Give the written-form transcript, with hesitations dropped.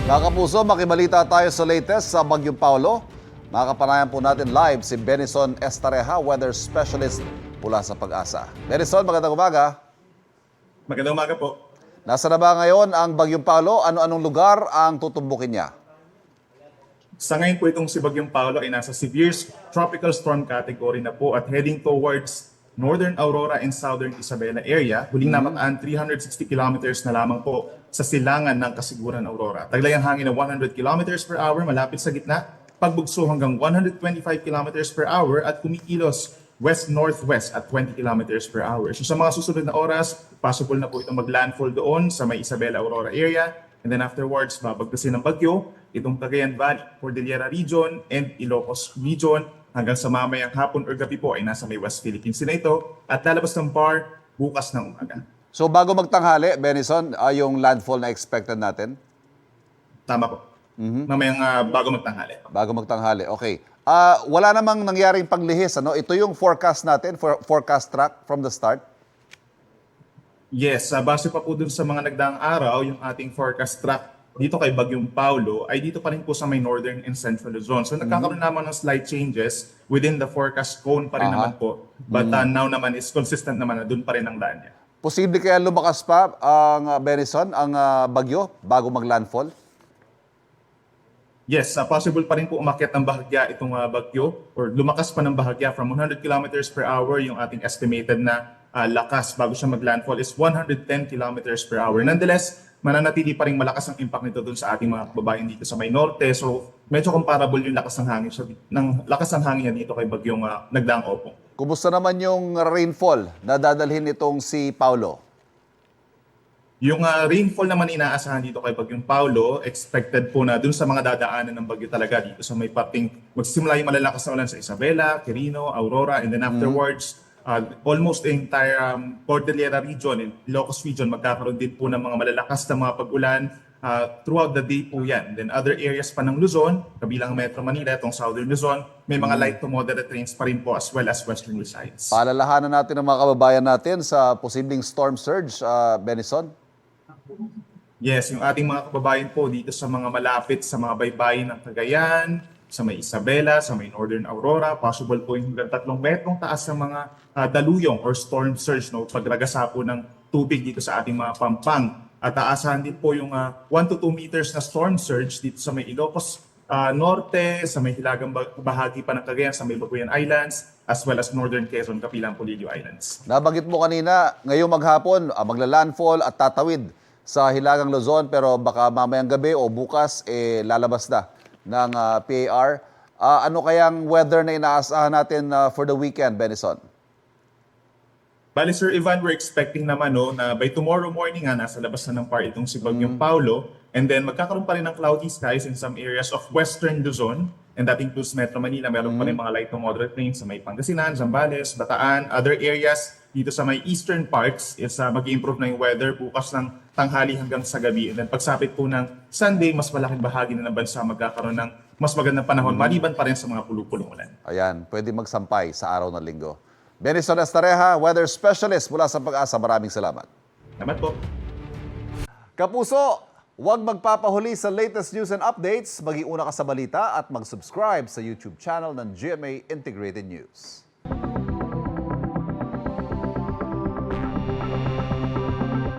Mga kapuso, makibalita tayo sa latest sa Bagyong Paulo. Makakapanayan po natin live si Benison Estareja, weather specialist mula sa Pag-asa. Benison, magandang umaga. Magandang umaga po. Nasa na ba ngayon ang Bagyong Paulo? Ano-anong lugar ang tutumbukin niya? Sa ngayon po itong si Bagyong Paolo ay nasa severe tropical storm category na po at heading towards Northern Aurora and Southern Isabela area. Huling namataan 360 kilometers na lamang po sa silangan ng Kasiguran Aurora. Taglay ang hangin na 100 kilometers per hour malapit sa gitna, pagbugso hanggang 125 kilometers per hour at kumikilos west-northwest at 20 kilometers per hour. So sa mga susunod na oras, possible na po itong maglandfall doon sa may Isabela Aurora area. And then afterwards, babagtasin ng bagyo itong Cagayan Valley, Cordillera Region, and Ilocos Region hanggang sa mamayang hapon or gabi po ay nasa may West Philippines na ito at lalabas ng PAR bukas ng umaga. So bago magtanghali, Benison, yung landfall na expected natin? Tama po. Mamayang bago magtanghali. Bago magtanghali, okay. Wala namang nangyaring paglihis, ano? Ito yung forecast natin, forecast track from the start? Yes, base pa po dun sa mga nagdaang araw, yung ating forecast track dito kay Bagyong Paulo ay dito pa rin po sa may northern and central Luzon. So nagkakaroon naman ng slight changes within the forecast cone pa rin naman po. But now naman is consistent naman na dun pa rin ang daan niya. Posible kaya lumakas pa ang Benison, ang bagyo, bago mag-landfall? Yes, possible pa rin po umakyat ng bahagya itong bagyo or lumakas pa ng bahagya from 100 kilometers per hour. Yung ating estimated na lakas bago siya mag-landfall is 110 kilometers per hour. Nonetheless, mananatili pa rin malakas ang impact nito dun sa ating mga kababayan dito sa may norte. So medyo comparable yung lakas ng hangin lakas ng hangin niya dito kay bagyong nagdaang Opong. Kumusta naman yung rainfall na dadalhin itong si Paulo? Yung rainfall naman inaasahan dito kay Bagyong Paulo, expected po na dun sa mga dadaanan ng bagyo talaga dito sa may parting magsisimula yung malalakas na ulan sa Isabela, Quirino, Aurora, and then afterwards, almost the entire Cordillera region and Ilocos region magkakaroon din po ng mga malalakas na mga pag-ulan throughout the day po yan. Then other areas pa ng Luzon, kabilang Metro Manila, itong Southern Luzon, may mga light to moderate rains pa rin po as well as Western Visayas. Paalalahanan natin ang mga kababayan natin sa posibleng storm surge, Benison? Yes, yung ating mga kababayan po dito sa mga malapit sa mga baybayin ng Cagayan, sa may Isabela, sa may Northern Aurora, possible po yung hanggang 3 metrong taas ng mga daluyong or storm surge, no, pagragasa po ng tubig dito sa ating mga pampang. At aasahan din po yung 1 to 2 meters na storm surge dito sa may Ilocos Norte, sa may hilagang bahagi pa ng Cagayan, sa may Babuyan Islands, as well as Northern Quezon, kapilang Polillo Islands. Nabanggit mo kanina, ngayong maghapon, magla-landfall at tatawid sa Hilagang Luzon, pero baka mamayang gabi o bukas lalabas na ng PAR. Ano kayang weather na inaasahan natin for the weekend, Benison? Bali, Sir Ivan, we're expecting naman na by tomorrow morning nasa labas na ng PAR itong si Bagyong Paulo. And then magkakaroon pa rin ng cloudy skies in some areas of western Luzon. And that includes Metro Manila. Meron pa rin mga light to moderate rains sa may Pangasinan, Zambales, Bataan, other areas dito sa may eastern parts is mag-improve na yung weather bukas ng tanghali hanggang sa gabi. And then pagsapit po ng Sunday, mas malaking bahagi na ng bansa magkakaroon ng mas magandang panahon, maliban pa rin sa mga pulupulong ulan. Ayan, pwede magsampay sa araw ng linggo. Benison Estareja, weather specialist mula sa Pag-asa. Maraming salamat. Salamat po. Kapuso, huwag magpapahuli sa latest news and updates. Mag-iuna ka sa balita at mag-subscribe sa YouTube channel ng GMA Integrated News.